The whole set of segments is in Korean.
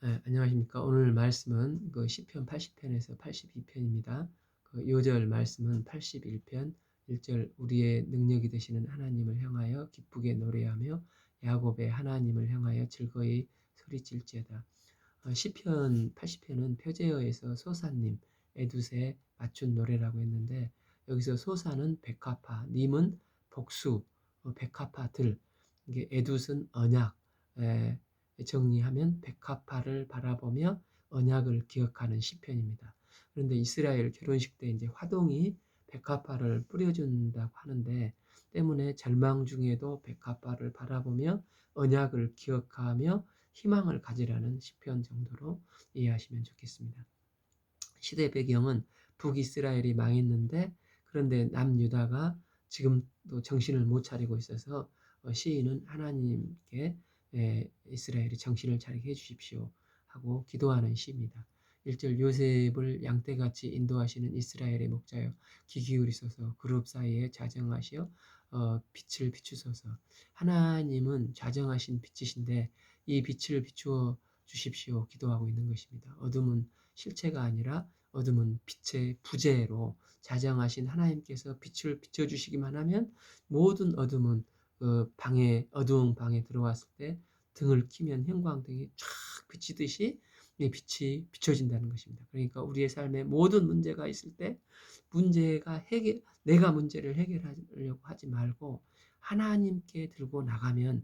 네, 안녕하십니까. 오늘 말씀은 그 시편 80편에서 82편입니다. 그 요절 말씀은 81편 1절 우리의 능력이 되시는 하나님을 향하여 기쁘게 노래하며 야곱의 하나님을 향하여 즐거이 소리칠지어다. 시편 80편은 표제어에서 소사님, 에두세 맞춘 노래라고 했는데 여기서 소사는 백합화, 님은 복수, 백합화들, 이게 에둃은 언약, 정리하면 백합화를 바라보며 언약을 기억하는 시편입니다. 그런데 이스라엘 결혼식 때 이제 화동이 백합화를 뿌려준다고 하는데 때문에 절망 중에도 백합화를 바라보며 언약을 기억하며 희망을 가지라는 시편 정도로 이해하시면 좋겠습니다. 시대 배경은 북이스라엘이 망했는데 그런데 남유다가 지금도 정신을 못 차리고 있어서 시인은 하나님께 이스라엘이 정신을 차리게 해주십시오 하고 기도하는 시입니다. 1절 요셉을 양떼같이 인도하시는 이스라엘의 목자여 귀 기울이소서 그룹 사이에 자정하시어 빛을 비추소서. 하나님은 자정하신 빛이신데 이 빛을 비추어 주십시오 기도하고 있는 것입니다. 어둠은 실체가 아니라 어둠은 빛의 부재로 자정하신 하나님께서 빛을 비춰주시기만 하면 모든 어둠은 어두운 방에 들어왔을 때 등을 키면 형광등이 쫙 비치듯이 이 빛이 비춰진다는 것입니다. 그러니까 우리의 삶에 모든 문제가 있을 때 내가 문제를 해결하려고 하지 말고 하나님께 들고 나가면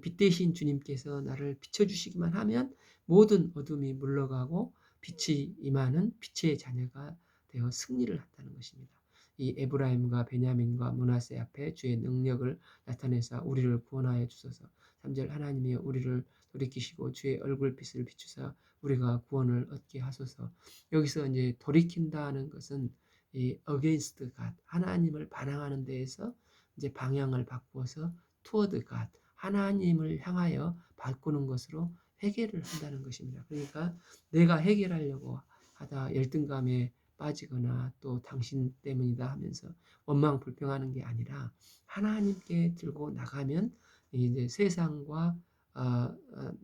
빛 대신 주님께서 나를 비춰주시기만 하면 모든 어둠이 물러가고 빛이 임하는 빛의 자녀가 되어 승리를 한다는 것입니다. 이 에브라임과 베냐민과 므낫세 앞에 주의 능력을 나타내사 우리를 구원하여 주소서. 3절 하나님이 우리를 돌이키시고 주의 얼굴빛을 비추사 우리가 구원을 얻게 하소서. 여기서 이제 돌이킨다는 것은 이 against God, 하나님을 반항하는 데에서 이제 방향을 바꾸어서 toward God, 하나님을 향하여 바꾸는 것으로 해결을 한다는 것입니다. 그러니까 내가 해결하려고 하다 열등감에 빠지거나 또 당신 때문이다 하면서 원망 불평하는 게 아니라 하나님께 들고 나가면 이제 세상과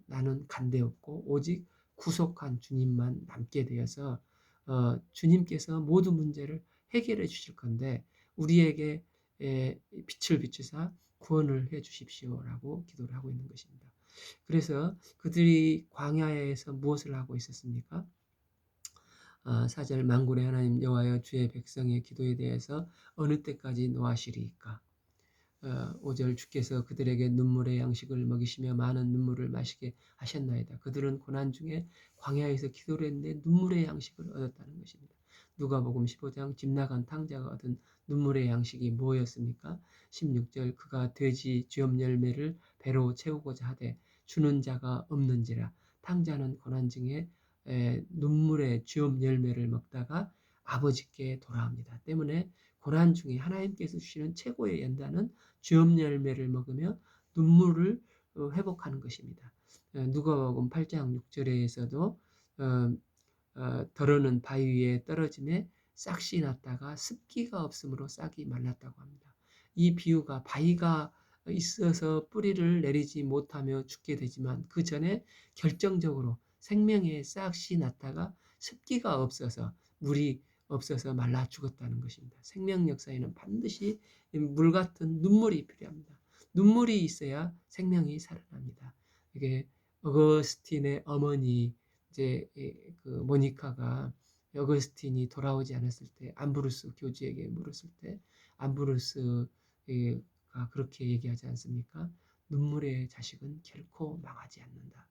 나는 간대없고 오직 구속한 주님만 남게 되어서 주님께서 모든 문제를 해결해 주실 건데 우리에게 빛을 비추사 구원을 해 주십시오라고 기도를 하고 있는 것입니다. 그래서 그들이 광야에서 무엇을 하고 있었습니까? 4절 만군의 하나님 여호와여 주의 백성의 기도에 대해서 어느 때까지 노하시리이까? 5절 주께서 그들에게 눈물의 양식을 먹이시며 많은 눈물을 마시게 하셨나이다. 그들은 고난 중에 광야에서 기도를 했는데 눈물의 양식을 얻었다는 것입니다. 누가복음 15장 집 나간 탕자가 얻은 눈물의 양식이 뭐였습니까? 16절 그가 돼지 쥐엄 열매를 배로 채우고자 하되 주는 자가 없는지라. 탕자는 고난 중에 눈물의 쥐엄 열매를 먹다가 아버지께 돌아옵니다. 때문에 고난 중에 하나님께서 주시는 최고의 연단은 쥐엄 열매를 먹으며 눈물을 회복하는 것입니다. 누가복음 8장 6절에서도 더러는 바위 위에 떨어짐에 싹이 났다가 습기가 없으므로 싹이 말랐다고 합니다. 이 비유가 바위가 있어서 뿌리를 내리지 못하며 죽게 되지만 그 전에 결정적으로 생명의 싹이 났다가 습기가 없어서 물이 없어서 말라 죽었다는 것입니다. 생명 역사에는 반드시 물 같은 눈물이 필요합니다. 눈물이 있어야 생명이 살아납니다. 이게 어거스틴의 어머니 이제 그 모니카가 어거스틴이 돌아오지 않았을 때 암브루스 교주에게 물었을 때 암브루스가 그렇게 얘기하지 않습니까? 눈물의 자식은 결코 망하지 않는다.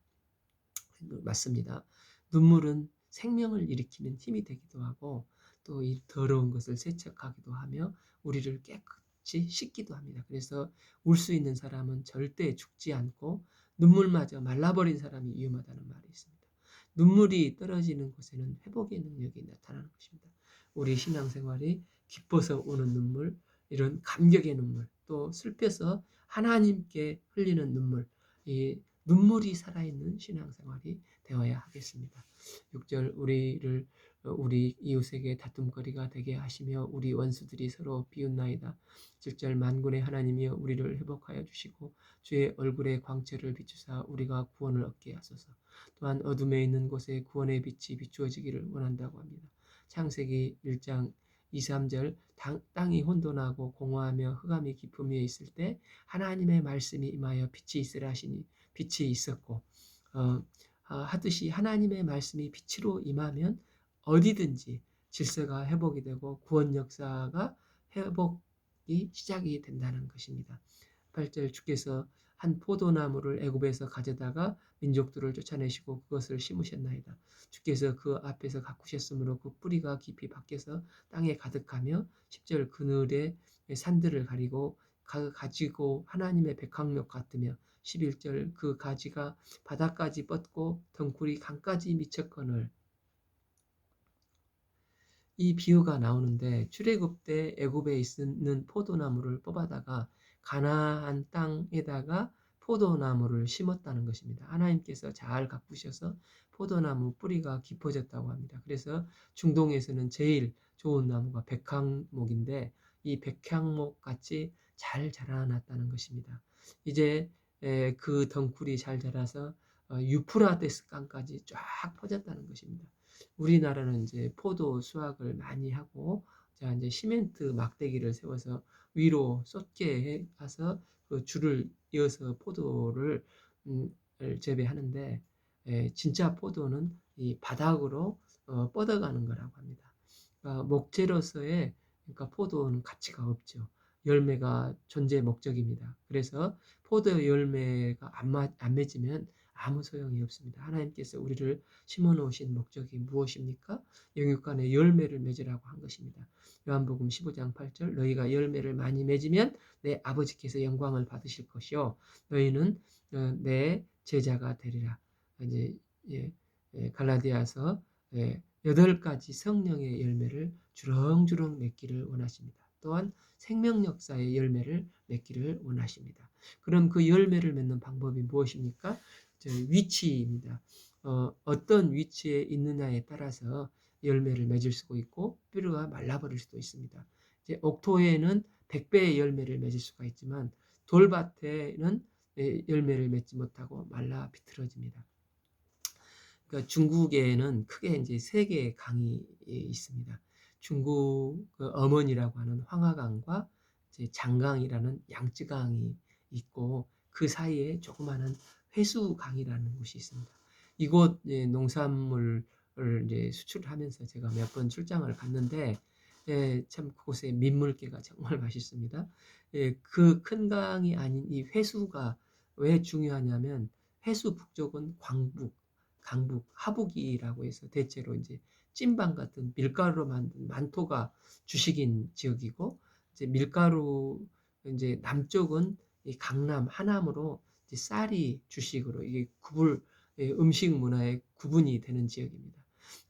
맞습니다. 눈물은 생명을 일으키는 힘이 되기도 하고 또 이 더러운 것을 세척하기도 하며 우리를 깨끗이 씻기도 합니다. 그래서 울 수 있는 사람은 절대 죽지 않고 눈물마저 말라버린 사람이 위험하다는 말이 있습니다. 눈물이 떨어지는 곳에는 회복의 능력이 나타나는 것입니다. 우리 신앙생활이 기뻐서 오는 눈물, 이런 감격의 눈물, 또 슬퍼서 하나님께 흘리는 눈물, 이 눈물이 살아있는 신앙생활이 되어야 하겠습니다. 6절 우리를 우리 이웃에게 다툼거리가 되게 하시며 우리 원수들이 서로 비웃나이다. 7절 만군의 하나님이여 우리를 회복하여 주시고 주의 얼굴의 광채를 비추사 우리가 구원을 얻게 하소서. 또한 어둠에 있는 곳에 구원의 빛이 비추어지기를 원한다고 합니다. 창세기 1장 2, 3절 땅이 혼돈하고 공허하며 흑암이 깊음 위에 있을 때 하나님의 말씀이 임하여 빛이 있으라 하시니 빛이 있었고 하듯이 하나님의 말씀이 빛으로 임하면 어디든지 질서가 회복이 되고 구원 역사가 회복이 시작이 된다는 것입니다. 8절 주께서 한 포도나무를 애굽에서 가져다가 민족들을 쫓아내시고 그것을 심으셨나이다. 주께서 그 앞에서 가꾸셨으므로 그 뿌리가 깊이 박혀서 땅에 가득하며 10절 그늘에 산들을 가리고 가지고 하나님의 백항목 같으며 11절 그 가지가 바닥까지 뻗고 덩굴이 강까지 미쳤거늘. 이 비유가 나오는데 출애굽 때 애굽에 있는 포도나무를 뽑아다가 가나안 땅에다가 포도나무를 심었다는 것입니다. 하나님께서 잘 가꾸셔서 포도나무 뿌리가 깊어졌다고 합니다. 그래서 중동에서는 제일 좋은 나무가 백향목인데 이 백향목 같이 잘 자라났다는 것입니다. 이제 그 덩굴이 잘 자라서 유프라데스 강까지 쫙 퍼졌다는 것입니다. 우리나라는 이제 포도 수확을 많이 하고 자 이제 시멘트 막대기를 세워서 위로 쏟게 해서 그 줄을 이어서 포도를 재배하는데 진짜 포도는 이 바닥으로 뻗어가는 거라고 합니다. 그러니까 목재로서의 그러니까 포도는 가치가 없죠. 열매가 존재 목적입니다. 그래서 포도 열매가 안 맺으면 아무 소용이 없습니다. 하나님께서 우리를 심어 놓으신 목적이 무엇입니까? 영육간에 열매를 맺으라고 한 것입니다. 요한복음 15장 8절 너희가 열매를 많이 맺으면 내 아버지께서 영광을 받으실 것이요 너희는 내 제자가 되리라. 이제 갈라디아서 8가지 성령의 열매를 주렁주렁 맺기를 원하십니다. 또한 생명 역사의 열매를 맺기를 원하십니다. 그럼 그 열매를 맺는 방법이 무엇입니까? 위치입니다. 어떤 위치에 있느냐에 따라서 열매를 맺을 수도 있고 뼈가 말라버릴 수도 있습니다. 이제 옥토에는 100배의 열매를 맺을 수가 있지만 돌밭에는 열매를 맺지 못하고 말라 비틀어집니다. 그러니까 중국에는 크게 이제 3개의 강이 있습니다. 중국 어머니라고 하는 황하강과 이제 장강이라는 양쯔강이 있고 그 사이에 조그마한 회수강이라는 곳이 있습니다. 이곳 농산물을 이제 수출하면서 제가 몇 번 출장을 갔는데 참 그곳의 민물개가 정말 맛있습니다. 그 큰 강이 아닌 이 회수가 왜 중요하냐면 회수 북쪽은 광북, 강북, 하북이라고 해서 대체로 이제 찐빵 같은 밀가루로 만든 만토가 주식인 지역이고 이제 밀가루 이제 남쪽은 이 강남, 하남으로 이제 쌀이 주식으로 이게 음식 문화의 구분이 되는 지역입니다.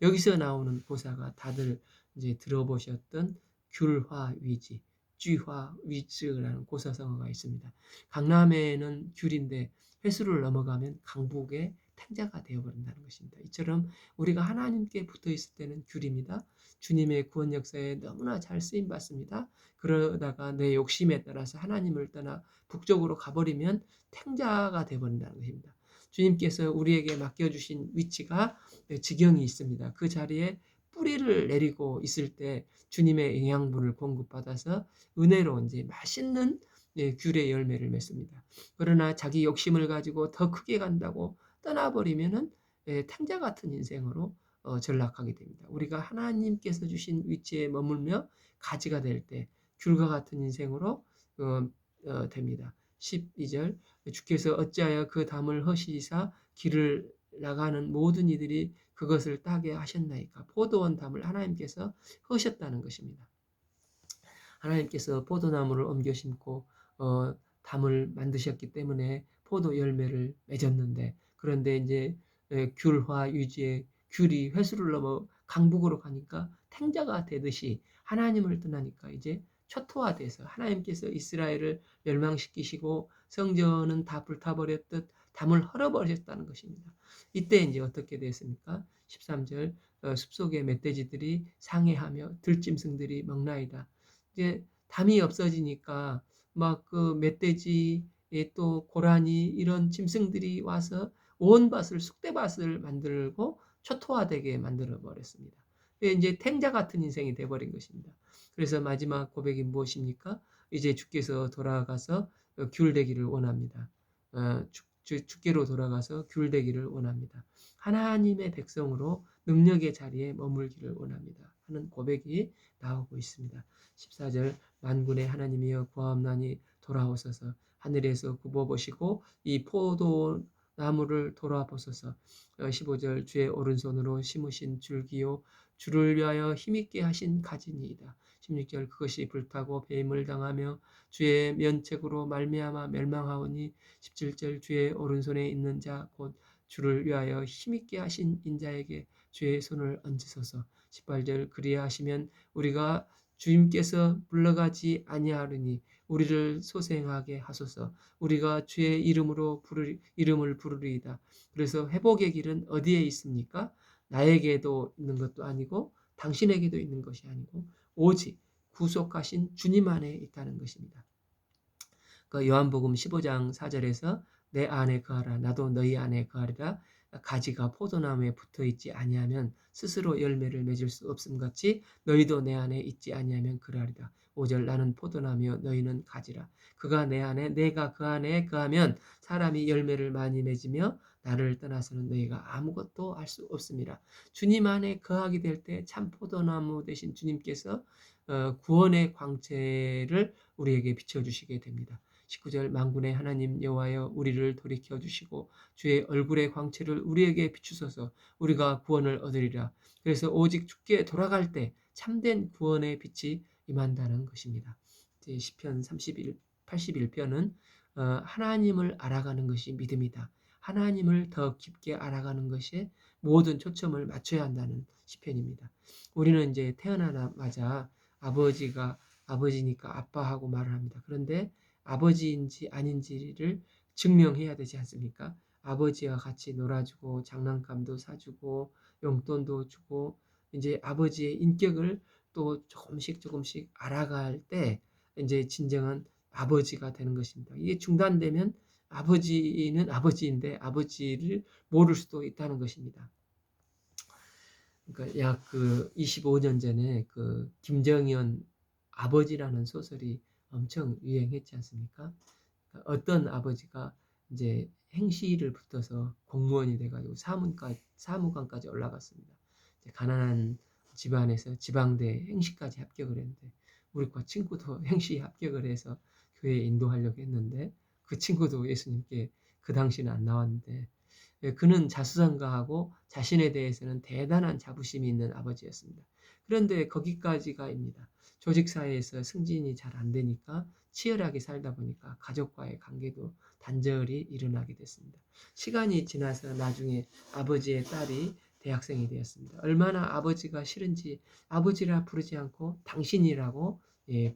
여기서 나오는 고사가 다들 이제 들어보셨던 귤화위지, 쥐화위즈라는 고사성어가 있습니다. 강남에는 귤인데 회수를 넘어가면 강북의 탱자가 되어버린다는 것입니다. 이처럼 우리가 하나님께 붙어 있을 때는 귤입니다. 주님의 구원 역사에 너무나 잘 쓰임 받습니다. 그러다가 내 욕심에 따라서 하나님을 떠나 북쪽으로 가버리면 탱자가 되어버린다는 것입니다. 주님께서 우리에게 맡겨주신 위치가 지경이 있습니다. 그 자리에 뿌리를 내리고 있을 때 주님의 영양분을 공급받아서 은혜로 이제 맛있는 귤의 열매를 맺습니다. 그러나 자기 욕심을 가지고 더 크게 간다고 떠나버리면은 탕자 같은 인생으로 전락하게 됩니다. 우리가 하나님께서 주신 위치에 머물며 가지가 될 때 귤과 같은 인생으로 됩니다. 12절 주께서 어찌하여 그 담을 허시사 길을 나가는 모든 이들이 그것을 따게 하셨나이까. 포도원 담을 하나님께서 허셨다는 것입니다. 하나님께서 포도나무를 옮겨 심고 담을 만드셨기 때문에 포도 열매를 맺었는데 그런데 이제 귤화 유지의 귤이 회수를 넘어 강북으로 가니까 탱자가 되듯이 하나님을 떠나니까 이제 초토화돼서 하나님께서 이스라엘을 멸망시키시고 성전은 다 불타버렸듯 담을 헐어버렸다는 것입니다. 이때 이제 어떻게 됐습니까? 13절 숲속의 멧돼지들이 상해하며 들짐승들이 먹나이다. 이제 담이 없어지니까 막 그 멧돼지 또 고라니 이런 짐승들이 와서 온 밭을 쑥대밭을 만들고 초토화되게 만들어 버렸습니다. 이제 탱자 같은 인생이 돼버린 것입니다. 그래서 마지막 고백이 무엇입니까? 이제 주께서 돌아가서 귤되기를 원합니다. 주께로 돌아가서 귤되기를 원합니다. 하나님의 백성으로 능력의 자리에 머물기를 원합니다. 하는 고백이 나오고 있습니다. 14절 만군의 하나님이여 구하옵나니 돌아오소서 하늘에서 굽어보시고 이 포도나무를 돌아보소서. 15절 주의 오른손으로 심으신 줄기요 주를 위하여 힘있게 하신 가지니이다. 16절 그것이 불타고 배임을 당하며 주의 면책으로 말미암아 멸망하오니 17절 주의 오른손에 있는 자 곧 주를 위하여 힘있게 하신 인자에게 주의 손을 얹으소서. 18절 그리하시면 우리가 주님께서 물러가지 아니하리니 우리를 소생하게 하소서. 우리가 주의 이름을 부르리이다. 그래서 회복의 길은 어디에 있습니까? 나에게도 있는 것도 아니고 당신에게도 있는 것이 아니고 오직 구속하신 주님 안에 있다는 것입니다. 그 요한복음 15장 4절에서 내 안에 거하라 나도 너희 안에 거하리라. 가지가 포도나무에 붙어 있지 아니하면 스스로 열매를 맺을 수 없음 같이 너희도 내 안에 있지 아니하면 그러하리라. 5절 나는 포도나무여 너희는 가지라. 그가 내 안에 내가 그 안에 거하면 사람이 열매를 많이 맺으며 나를 떠나서는 너희가 아무것도 할 수 없습니다. 주님 안에 거하게 될 때 참 포도나무 되신 주님께서 구원의 광채를 우리에게 비춰주시게 됩니다. 19절 만군의 하나님 여호와여 우리를 돌이켜 주시고 주의 얼굴의 광채를 우리에게 비추소서. 우리가 구원을 얻으리라. 그래서 오직 주께 돌아갈 때 참된 구원의 빛이 임한다는 것입니다. 시편 81편은 하나님을 알아가는 것이 믿음이다. 하나님을 더 깊게 알아가는 것에 모든 초점을 맞춰야 한다는 시편입니다. 우리는 이제 태어나자마자 아버지니까 아빠하고 말을 합니다. 그런데 아버지인지 아닌지를 증명해야 되지 않습니까? 아버지와 같이 놀아주고 장난감도 사주고 용돈도 주고 이제 아버지의 인격을 또 조금씩 알아갈 때 이제 진정한 아버지가 되는 것입니다. 이게 중단되면 아버지는 아버지인데 아버지를 모를 수도 있다는 것입니다. 그러니까 약 25년 전에 그 김정연 아버지라는 소설이 엄청 유행했지 않습니까? 그러니까 어떤 아버지가 이제 행시를 붙어서 공무원이 돼가지고 사무관까지 올라갔습니다. 가난한 집안에서 지방대 행시까지 합격을 했는데 우리과 친구도 행시 합격을 해서 교회에 인도하려고 했는데 그 친구도 예수님께 그 당시는 안 나왔는데 그는 자수성가하고 자신에 대해서는 대단한 자부심이 있는 아버지였습니다. 그런데 거기까지가입니다. 조직사회에서 승진이 잘 안 되니까 치열하게 살다 보니까 가족과의 관계도 단절이 일어나게 됐습니다. 시간이 지나서 나중에 아버지의 딸이 대학생이 되었습니다. 얼마나 아버지가 싫은지 아버지라 부르지 않고 당신이라고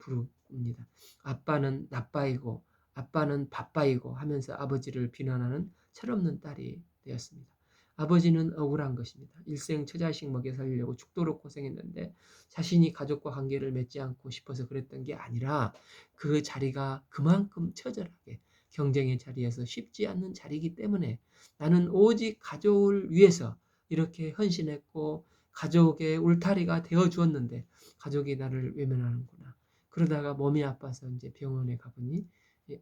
부릅니다. 아빠는 나빠이고 아빠는 바빠이고 하면서 아버지를 비난하는 철없는 딸이 되었습니다. 아버지는 억울한 것입니다. 일생 처자식 먹여 살리려고 죽도록 고생했는데 자신이 가족과 관계를 맺지 않고 싶어서 그랬던 게 아니라 그 자리가 그만큼 처절하게 경쟁의 자리에서 쉽지 않는 자리이기 때문에 나는 오직 가족을 위해서 이렇게 헌신했고 가족의 울타리가 되어 주었는데 가족이 나를 외면하는구나. 그러다가 몸이 아파서 이제 병원에 가보니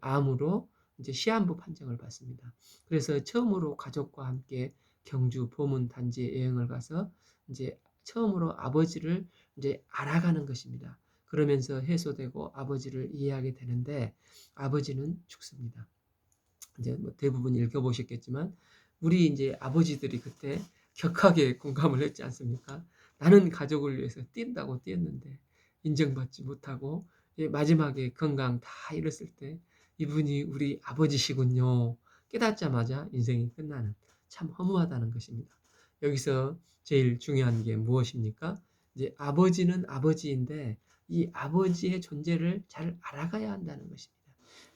암으로 이제 시한부 판정을 받습니다. 그래서 처음으로 가족과 함께 경주 보문 단지에 여행을 가서 이제 처음으로 아버지를 이제 알아가는 것입니다. 그러면서 해소되고 아버지를 이해하게 되는데 아버지는 죽습니다. 이제 뭐 대부분 읽어보셨겠지만 우리 이제 아버지들이 그때 격하게 공감을 했지 않습니까? 나는 가족을 위해서 뛴다고 뛰었는데 인정받지 못하고 마지막에 건강 다 잃었을 때 이분이 우리 아버지시군요. 깨닫자마자 인생이 끝나는 참 허무하다는 것입니다. 여기서 제일 중요한 게 무엇입니까? 이제 아버지는 아버지인데 이 아버지의 존재를 잘 알아가야 한다는 것입니다.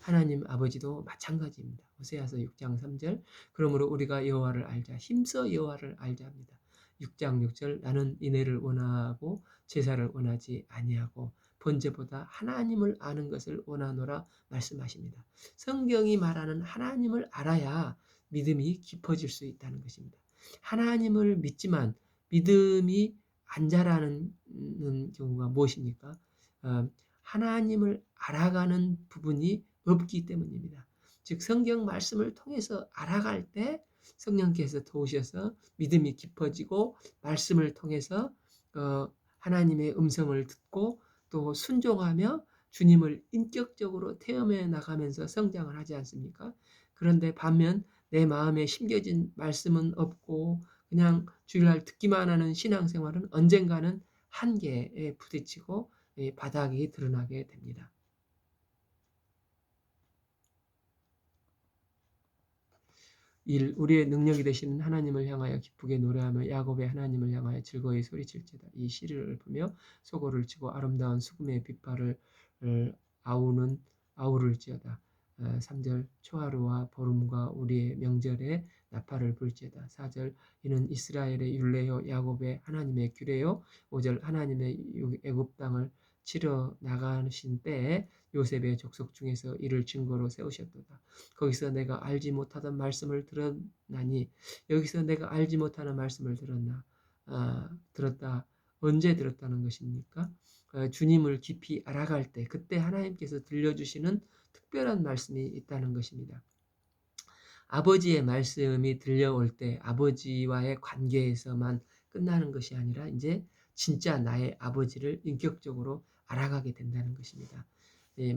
하나님 아버지도 마찬가지입니다. 호세아서 6장 3절. 그러므로 우리가 여호와를 알자. 힘써 여호와를 알자 합니다. 6장 6절. 나는 인애를 원하고 제사를 원하지 아니하고 번제보다 하나님을 아는 것을 원하노라 말씀하십니다. 성경이 말하는 하나님을 알아야 믿음이 깊어질 수 있다는 것입니다. 하나님을 믿지만 믿음이 안 자라는 경우가 무엇입니까? 하나님을 알아가는 부분이 없기 때문입니다. 즉 성경 말씀을 통해서 알아갈 때 성령께서 도우셔서 믿음이 깊어지고 말씀을 통해서 하나님의 음성을 듣고 또 순종하며 주님을 인격적으로 체험해 나가면서 성장을 하지 않습니까? 그런데 반면 내 마음에 심겨진 말씀은 없고 그냥 주일날 듣기만 하는 신앙생활은 언젠가는 한계에 부딪히고 바닥이 드러나게 됩니다. 우리의 능력이 되시는 하나님을 향하여 기쁘게 노래하며 야곱의 하나님을 향하여 즐거이 소리칠지어다. 이 시를 읊으며 소고를 치고 아름다운 수금의 빛발을 아우를지어다. 3절 초하루와 보름과 우리의 명절에 나팔을 불지어다. 4절 이는 이스라엘의 율례요 야곱의 하나님의 규례요. 5절 하나님의 애굽 땅을 치러 나가신 때에 요셉의 족속 중에서 이를 증거로 세우셨도다. 거기서 내가 알지 못하던 말씀을 들었나니 여기서 내가 알지 못하는 말씀을 들었다. 언제 들었다는 것입니까? 주님을 깊이 알아갈 때 그때 하나님께서 들려주시는 특별한 말씀이 있다는 것입니다. 아버지의 말씀이 들려올 때 아버지와의 관계에서만 끝나는 것이 아니라 이제 진짜 나의 아버지를 인격적으로 알아가게 된다는 것입니다.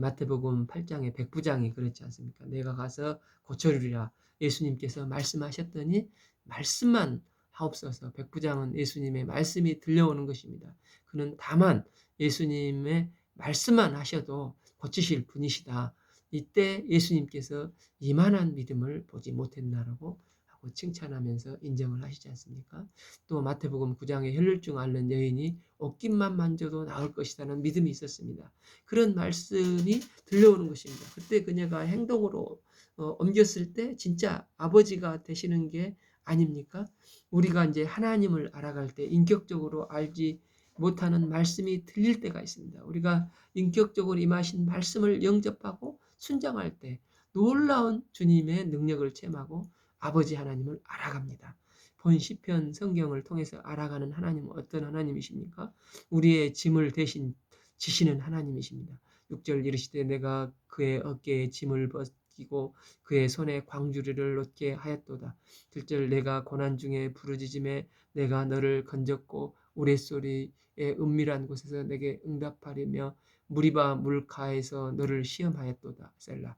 마태복음 8장의 백부장이 그렇지 않습니까? 내가 가서 고쳐주리라 예수님께서 말씀하셨더니 말씀만 하옵소서. 백부장은 예수님의 말씀이 들려오는 것입니다. 그는 다만 예수님의 말씀만 하셔도 고치실 분이시다. 이때 예수님께서 이만한 믿음을 보지 못했나라고 하고 칭찬하면서 인정을 하시지 않습니까? 또 마태복음 9장에 혈류증 앓는 여인이 옷깃만 만져도 나을 것이라는 믿음이 있었습니다. 그런 말씀이 들려오는 것입니다. 그때 그녀가 행동으로 옮겼을 때 진짜 아버지가 되시는 게 아닙니까? 우리가 이제 하나님을 알아갈 때 인격적으로 알지 못하는 말씀이 들릴 때가 있습니다. 우리가 인격적으로 임하신 말씀을 영접하고 순종할 때 놀라운 주님의 능력을 체험하고 아버지 하나님을 알아갑니다. 본 시편 성경을 통해서 알아가는 하나님은 어떤 하나님이십니까? 우리의 짐을 대신 지시는 하나님이십니다. 6절 이르시되 내가 그의 어깨에 짐을 벗기고 그의 손에 광주리를 놓게 하였도다. 7절 내가 고난 중에 부르짖음에 내가 너를 건졌고 우레소리의 은밀한 곳에서 내게 응답하리며 무리바 물가에서 너를 시험하였도다. 셀라.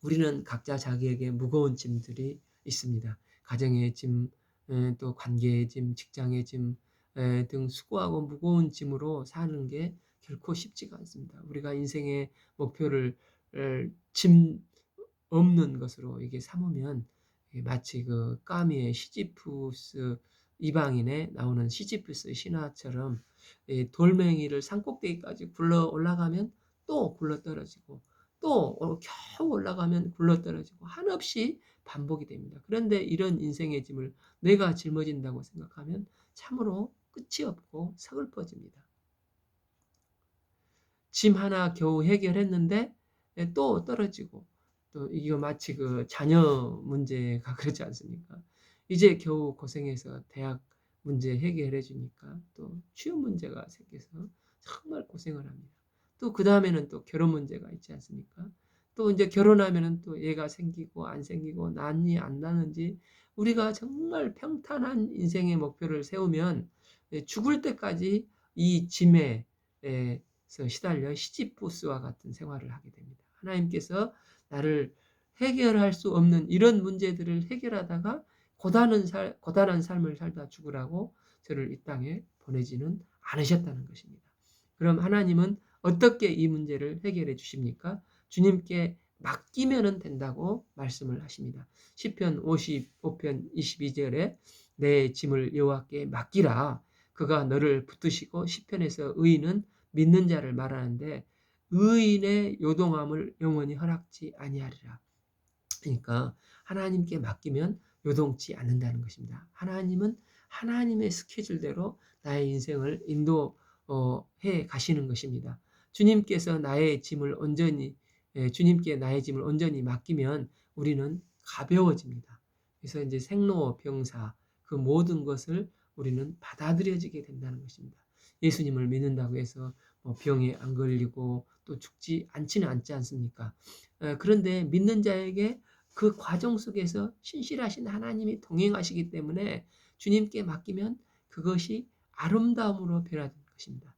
우리는 각자 자기에게 무거운 짐들이 있습니다. 가정의 짐, 또 관계의 짐, 직장의 짐 등 수고하고 무거운 짐으로 사는 게 결코 쉽지가 않습니다. 우리가 인생의 목표를 짐 없는 것으로 이게 삼으면 마치 그 까미의 시지푸스 이방인에 나오는 시지푸스 신화처럼 돌멩이를 산꼭대기까지 굴러 올라가면 또 굴러 떨어지고 또 겨우 올라가면 굴러 떨어지고 한없이 반복이 됩니다. 그런데 이런 인생의 짐을 내가 짊어진다고 생각하면 참으로 끝이 없고 서글퍼집니다. 짐 하나 겨우 해결했는데 또 떨어지고 또 이거 마치 그 자녀 문제가 그렇지 않습니까? 이제 겨우 고생해서 대학 문제 해결해 주니까 또 취업 문제가 생겨서 정말 고생을 합니다. 또 그 다음에는 또 결혼 문제가 있지 않습니까? 또 이제 결혼하면은 또 얘가 생기고 안 생기고 낳니 안 낳는지 우리가 정말 평탄한 인생의 목표를 세우면 죽을 때까지 이 짐에 시달려 시지푸스와 같은 생활을 하게 됩니다. 하나님께서 나를 해결할 수 없는 이런 문제들을 해결하다가 고단한 삶을 살다 죽으라고 저를 이 땅에 보내지는 않으셨다는 것입니다. 그럼 하나님은 어떻게 이 문제를 해결해 주십니까? 주님께 맡기면 된다고 말씀을 하십니다. 시편 55편 22절에 내 짐을 여호와께 맡기라. 그가 너를 붙드시고 시편에서 의인은 믿는 자를 말하는데 의인의 요동함을 영원히 허락지 아니하리라. 그러니까 하나님께 맡기면 요동치 않는다는 것입니다. 하나님은 하나님의 스케줄대로 나의 인생을 인도해 가시는 것입니다. 주님께서 나의 짐을 온전히 주님께 나의 짐을 온전히 맡기면 우리는 가벼워집니다. 그래서 이제 생로병사 그 모든 것을 우리는 받아들여지게 된다는 것입니다. 예수님을 믿는다고 해서 뭐 병에 안 걸리고 또 죽지 않지는 않지 않습니까? 그런데 믿는 자에게 그 과정 속에서 신실하신 하나님이 동행하시기 때문에 주님께 맡기면 그것이 아름다움으로 변화된 것입니다.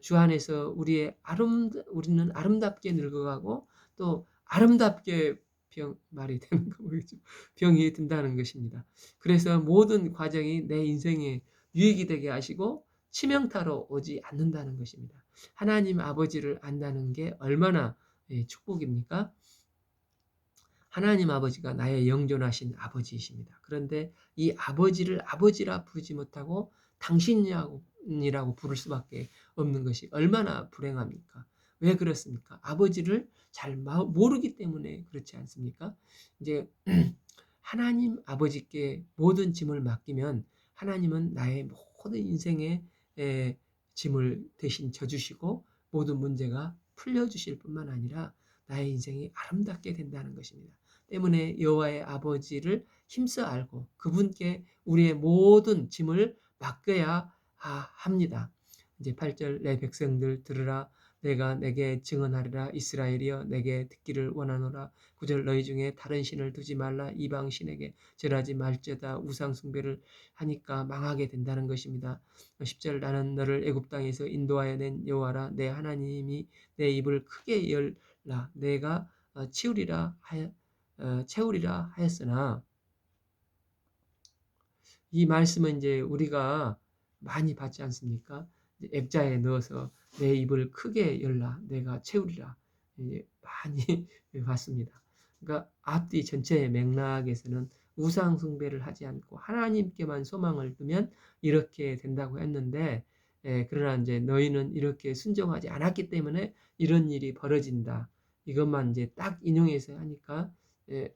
주 안에서 우리는 아름답게 늙어가고 또 아름답게 말이 되는 거 모르겠죠. 병이 든다는 것입니다. 그래서 모든 과정이 내 인생에 유익이 되게 하시고 치명타로 오지 않는다는 것입니다. 하나님 아버지를 안다는 게 얼마나 축복입니까? 하나님 아버지가 나의 영존하신 아버지이십니다. 그런데 이 아버지를 아버지라 부르지 못하고 당신이라고 부를 수밖에 없는 것이 얼마나 불행합니까? 왜 그렇습니까? 아버지를 잘 모르기 때문에 그렇지 않습니까? 이제 하나님 아버지께 모든 짐을 맡기면 하나님은 나의 모든 인생의 짐을 대신 져주시고 모든 문제가 풀려주실 뿐만 아니라 나의 인생이 아름답게 된다는 것입니다. 때문에 여호와의 아버지를 힘써 알고 그분께 우리의 모든 짐을 맡겨야 합니다. 이제 8절 내 백성들 들으라 내가 내게 증언하리라 이스라엘이여 내게 듣기를 원하노라 9절 너희 중에 다른 신을 두지 말라 이방 신에게 절하지 말지어다 우상 숭배를 하니까 망하게 된다는 것입니다. 10절 나는 너를 애굽 땅에서 인도하여 낸 여호와라 내 하나님이 내 입을 크게 열라 내가 채우리라 하였으나 이 말씀은 이제 우리가 많이 받지 않습니까? 액자에 넣어서 내 입을 크게 열라 내가 채우리라 많이 봤습니다. 그러니까 앞뒤 전체의 맥락에서는 우상 숭배를 하지 않고 하나님께만 소망을 두면 이렇게 된다고 했는데 그러나 이제 너희는 이렇게 순종하지 않았기 때문에 이런 일이 벌어진다. 이것만 이제 딱 인용해서 하니까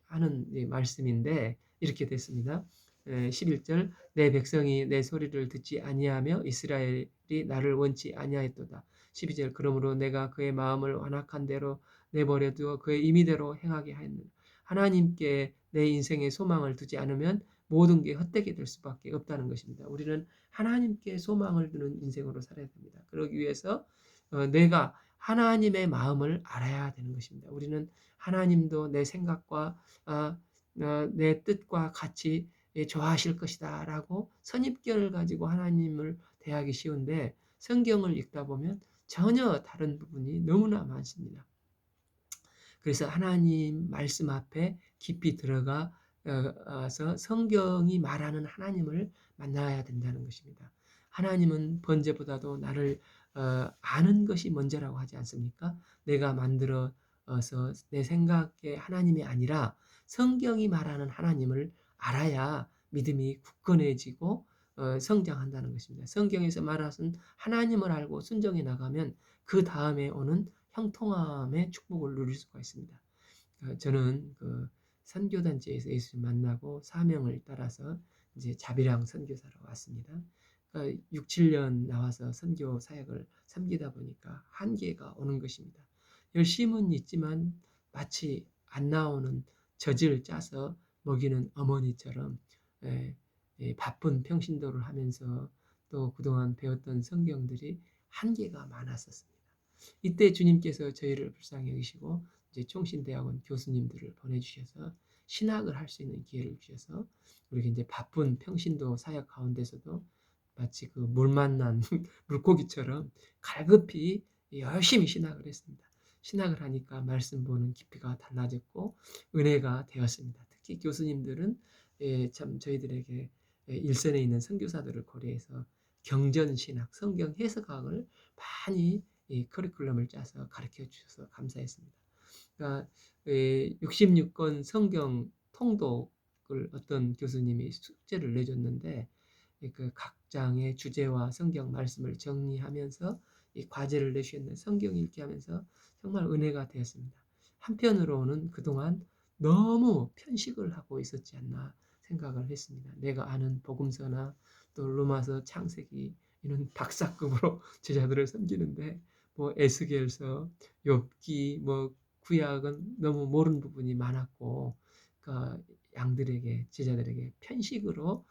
하는 말씀인데 이렇게 됐습니다. 11절 내 백성이 내 소리를 듣지 아니하며 이스라엘이 나를 원치 아니하였도다. 12절 그러므로 내가 그의 마음을 완악한 대로 내버려 두어 그의 임의대로 행하게 하였느니라. 하나님께 내 인생의 소망을 두지 않으면 모든 게 헛되게 될 수밖에 없다는 것입니다. 우리는 하나님께 소망을 두는 인생으로 살아야 됩니다. 그러기 위해서 내가 하나님의 마음을 알아야 되는 것입니다. 우리는 하나님도 내 생각과 내 뜻과 같이 좋아하실 것이다 라고 선입견을 가지고 하나님을 대하기 쉬운데 성경을 읽다 보면 전혀 다른 부분이 너무나 많습니다. 그래서 하나님 말씀 앞에 깊이 들어가서 성경이 말하는 하나님을 만나야 된다는 것입니다. 하나님은 번제보다도 나를 아는 것이 먼저라고 하지 않습니까? 내가 만들어서 내 생각의 하나님이 아니라 성경이 말하는 하나님을 알아야 믿음이 굳건해지고 성장한다는 것입니다. 성경에서 말하신 하나님을 알고 순종해 나가면 그 다음에 오는 형통함의 축복을 누릴 수가 있습니다. 저는 그 선교단체에서 예수를 만나고 사명을 따라서 이제 자비랑 선교사로 왔습니다. 그러니까 6, 7년 나와서 선교 사역을 섬기다 보니까 한계가 오는 것입니다. 열심은 있지만 마치 안 나오는 젖을 짜서 먹이는 어머니처럼 바쁜 평신도를 하면서 또 그동안 배웠던 성경들이 한계가 많았었습니다. 이때 주님께서 저희를 불쌍히 여기시고 이제 총신대학원 교수님들을 보내주셔서 신학을 할 수 있는 기회를 주셔서 우리가 이제 바쁜 평신도 사역 가운데서도 마치 그 물 만난 물고기처럼 갈급히 열심히 신학을 했습니다. 신학을 하니까 말씀 보는 깊이가 달라졌고 은혜가 되었습니다. 특히 교수님들은 참 저희들에게 일선에 있는 선교사들을 고려해서 경전신학, 성경 해석학을 많이 커리큘럼을 짜서 가르쳐 주셔서 감사했습니다. 그러니까 66권 성경 통독을 어떤 교수님이 숙제를 내줬는데 그 각 장의 주제와 성경 말씀을 정리하면서 이 과제를 내주셨는데 성경 읽기 하면서 정말 은혜가 되었습니다. 한편으로는 그동안 너무 편식을 하고 있었지 않나 생각을 했습니다. 내가 아는 복음서나 또 로마서, 창세기 이런 박사급으로 제자들을 섬기는데 뭐 에스겔서, 욥기, 뭐 구약은 너무 모르는 부분이 많았고, 그러니까 양들에게 제자들에게 편식으로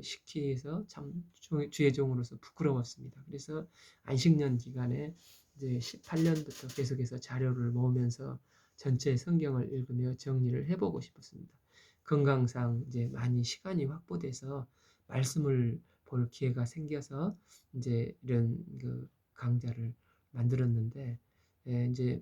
시키해서 참 주의 종으로서 부끄러웠습니다. 그래서 안식년 기간에 이제 18년부터 계속해서 자료를 모으면서 전체 성경을 읽으며 정리를 해보고 싶었습니다. 건강상 이제 많이 시간이 확보돼서 말씀을 볼 기회가 생겨서 이제 이런 그 강좌를 만들었는데, 이제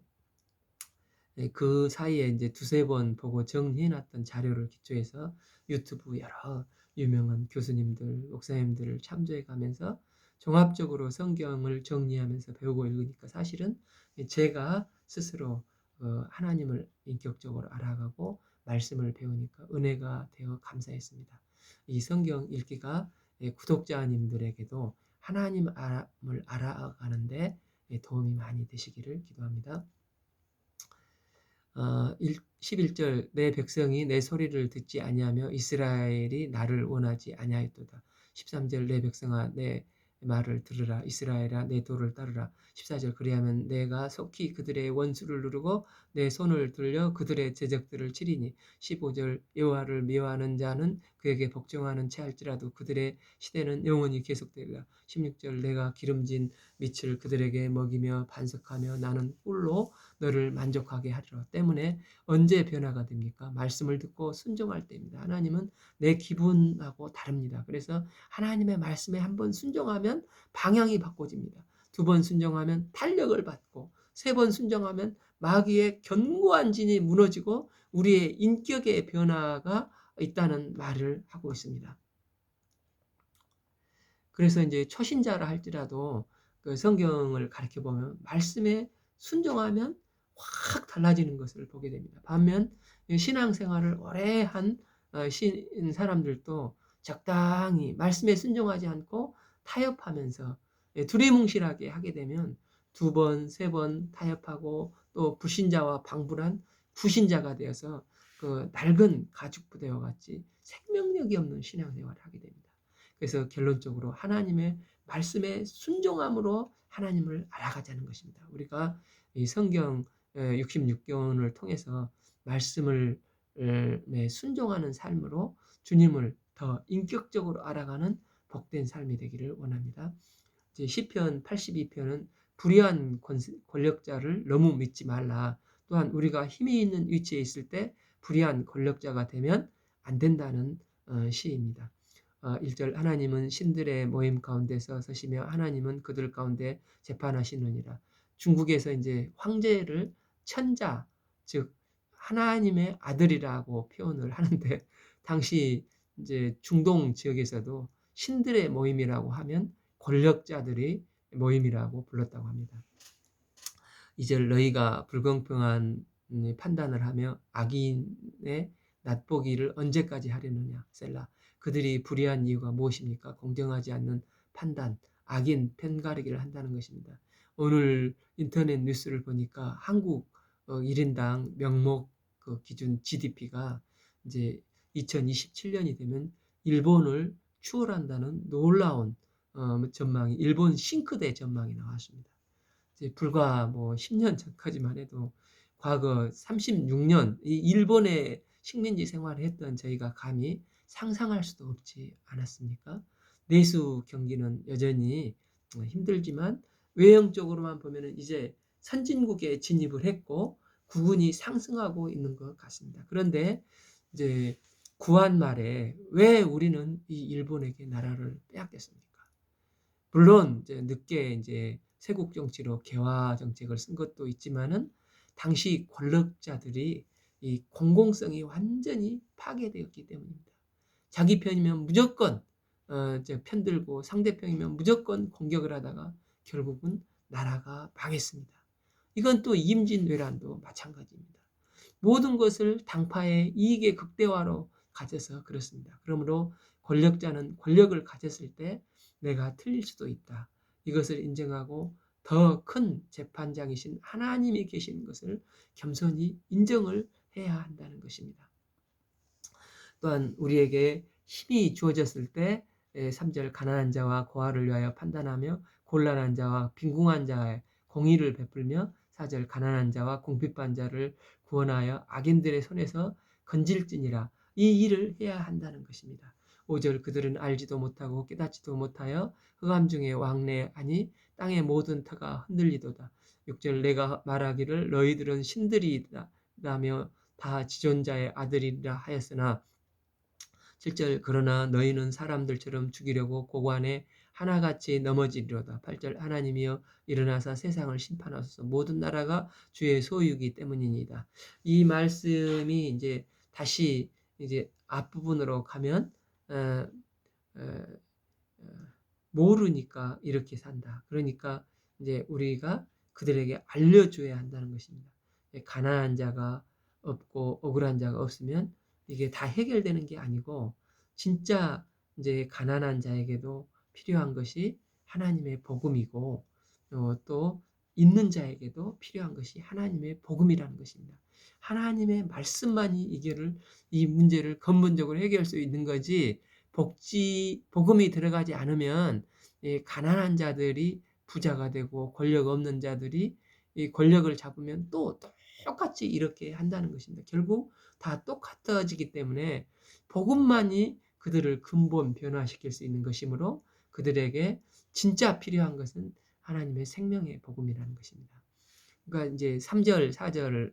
그 사이에 이제 두세 번 보고 정리해놨던 자료를 기초해서 유튜브 여러 유명한 교수님들, 목사님들을 참조해 가면서 종합적으로 성경을 정리하면서 배우고 읽으니까 사실은 제가 스스로 하나님을 인격적으로 알아가고 말씀을 배우니까 은혜가 되어 감사했습니다. 이 성경 읽기가 구독자님들에게도 하나님을 알아가는데 도움이 많이 되시기를 기도합니다. 11절 내 백성이 내 소리를 듣지 아니하며 이스라엘이 나를 원하지 아니하였도다. 13절 내 백성아 내 말을 들으라. 이스라엘아 내 도를 따르라. 14절 그리하면 내가 속히 그들의 원수를 누르고 내 손을 들려 그들의 제적들을 치리니. 15절 여호와를 미워하는 자는 그에게 복종하는 채 할지라도 그들의 시대는 영원히 계속되리라. 16절 내가 기름진 밑을 그들에게 먹이며 반석하며 나는 꿀로 너를 만족하게 하리라. 때문에 언제 변화가 됩니까? 말씀을 듣고 순종할 때입니다. 하나님은 내 기분하고 다릅니다. 그래서 하나님의 말씀에 한 번 순종하면 방향이 바꿔집니다. 두 번 순종하면 탄력을 받고, 세 번 순종하면 마귀의 견고한 진이 무너지고 우리의 인격의 변화가 있다는 말을 하고 있습니다. 그래서 이제 초신자라 할지라도 그 성경을 가르쳐 보면 말씀에 순종하면 확 달라지는 것을 보게 됩니다. 반면 신앙생활을 오래 한 사람들도 적당히 말씀에 순종하지 않고 타협하면서 두리뭉실하게 하게 되면 두 번, 세 번 타협하고 또 불신자와 방불한 구신자가 되어서 그 낡은 가죽 부대와 같이 생명력이 없는 신앙생활을 하게 됩니다. 그래서 결론적으로 하나님의 말씀에 순종함으로 하나님을 알아가자는 것입니다. 우리가 이 성경 66권을 통해서 말씀을 순종하는 삶으로 주님을 더 인격적으로 알아가는 복된 삶이 되기를 원합니다. 시편 82편은 불의한 권력자를 너무 믿지 말라. 또한 우리가 힘이 있는 위치에 있을 때 불의한 권력자가 되면 안 된다는 시입니다. 1절 하나님은 신들의 모임 가운데서 서시며 하나님은 그들 가운데 재판하시느니라. 중국에서 이제 황제를 천자, 즉 하나님의 아들이라고 표현을 하는데 당시 이제 중동 지역에서도 신들의 모임이라고 하면 권력자들의 모임이라고 불렀다고 합니다. 2절 너희가 불공평한 판단을 하며 악인의 낫보기를 언제까지 하려느냐 셀라. 그들이 불의한 이유가 무엇입니까? 공정하지 않는 판단, 악인 편가르기를 한다는 것입니다. 오늘 인터넷 뉴스를 보니까 한국 1인당 명목 그 기준 GDP가 이제 2027년이 되면 일본을 추월한다는 놀라운 전망이, 일본 싱크대 전망이 나왔습니다. 이제 불과 뭐 10년 전까지만 해도 과거 36년 이 일본의 식민지 생활을 했던 저희가 감히 상상할 수도 없지 않았습니까? 내수 경기는 여전히 힘들지만 외형적으로만 보면은 이제 선진국에 진입을 했고 국운이 상승하고 있는 것 같습니다. 그런데 이제 구한 말에 왜 우리는 이 일본에게 나라를 빼앗겼습니까? 물론 이제 늦게 이제 세국 정치로 개화 정책을 쓴 것도 있지만은 당시 권력자들이 이 공공성이 완전히 파괴되었기 때문입니다. 자기 편이면 무조건 이제 편들고 상대편이면 무조건 공격을 하다가 결국은 나라가 망했습니다. 이건 또 임진왜란도 마찬가지입니다. 모든 것을 당파의 이익의 극대화로 가져서 그렇습니다. 그러므로 권력자는 권력을 가졌을 때 내가 틀릴 수도 있다. 이것을 인정하고 더 큰 재판장이신 하나님이 계신 것을 겸손히 인정을 해야 한다는 것입니다. 또한 우리에게 힘이 주어졌을 때 3절 가난한 자와 고아를 위하여 판단하며 곤란한 자와 빈궁한 자의 공의를 베풀며 4절 가난한 자와 궁핍한 자를 구원하여 악인들의 손에서 건질지니라. 이 일을 해야 한다는 것입니다. 5절 그들은 알지도 못하고 깨닫지도 못하여 흑암 중에 왕래하니 땅의 모든 터가 흔들리도다. 6절 내가 말하기를 너희들은 신들이라며 다 지존자의 아들이라 하였으나 7절 그러나 너희는 사람들처럼 죽이려고 고관에 하나같이 넘어지리로다. 8절 하나님이여 일어나사 세상을 심판하소서. 모든 나라가 주의 소유이기 때문이니이다. 이 말씀이 이제 다시 이제 앞부분으로 가면 어, 어, 모르니까 이렇게 산다. 그러니까 이제 우리가 그들에게 알려줘야 한다는 것입니다. 가난한 자가 없고 억울한 자가 없으면 이게 다 해결되는 게 아니고 진짜 이제 가난한 자에게도 필요한 것이 하나님의 복음이고 또 있는 자에게도 필요한 것이 하나님의 복음이라는 것입니다. 하나님의 말씀만이 이 문제를 근본적으로 해결할 수 있는 거지 복음이 들어가지 않으면 가난한 자들이 부자가 되고 권력 없는 자들이 이 권력을 잡으면 또 똑같이 이렇게 한다는 것입니다. 결국 다 똑같아지기 때문에 복음만이 그들을 근본 변화시킬 수 있는 것이므로 그들에게 진짜 필요한 것은 하나님의 생명의 복음이라는 것입니다. 그러니까 이제 3절, 4절을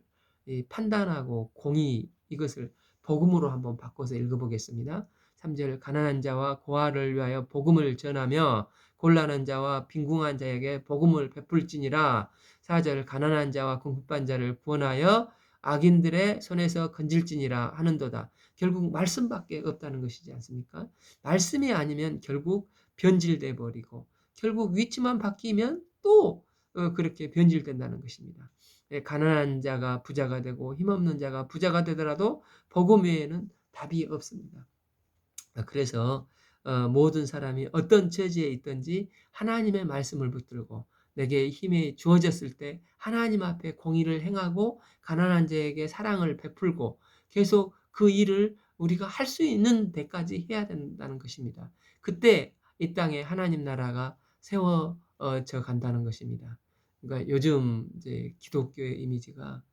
판단하고 공의 이것을 복음으로 한번 바꿔서 읽어보겠습니다. 3절 가난한 자와 고아를 위하여 복음을 전하며 곤란한 자와 빈궁한 자에게 복음을 베풀지니라. 4절 가난한 자와 궁핍한 자를 구원하여 악인들의 손에서 건질지니라 하는도다. 결국 말씀밖에 없다는 것이지 않습니까? 말씀이 아니면 결국 변질돼 버리고 결국 위치만 바뀌면 또 그렇게 변질된다는 것입니다. 가난한 자가 부자가 되고 힘없는 자가 부자가 되더라도 복음 외에는 답이 없습니다. 그래서 모든 사람이 어떤 처지에 있든지 하나님의 말씀을 붙들고 내게 힘이 주어졌을 때 하나님 앞에 공의를 행하고 가난한 자에게 사랑을 베풀고 계속 그 일을 우리가 할 수 있는 데까지 해야 된다는 것입니다. 그때 이 땅에 하나님 나라가 세워져 간다는 것입니다. 그러니까 요즘 이제 기독교의 이미지가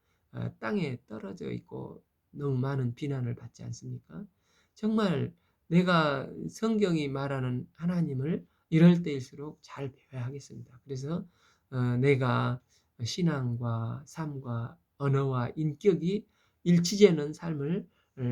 땅에 떨어져 있고 너무 많은 비난을 받지 않습니까? 정말 내가 성경이 말하는 하나님을 이럴 때일수록 잘 배워야 하겠습니다. 그래서 내가 신앙과 삶과 언어와 인격이 일치되는 삶을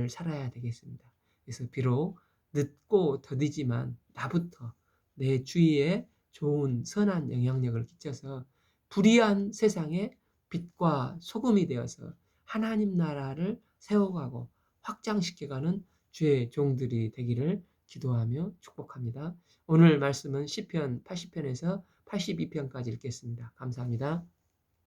살아야 되겠습니다. 그래서 비록 늦고 더디지만 나부터 내 주위에 좋은 선한 영향력을 끼쳐서 불의한 세상에 빛과 소금이 되어서 하나님 나라를 세워가고 확장시켜가는 주의 종들이 되기를 기도하며 축복합니다. 오늘 말씀은 시편 80편에서 82편까지 읽겠습니다. 감사합니다.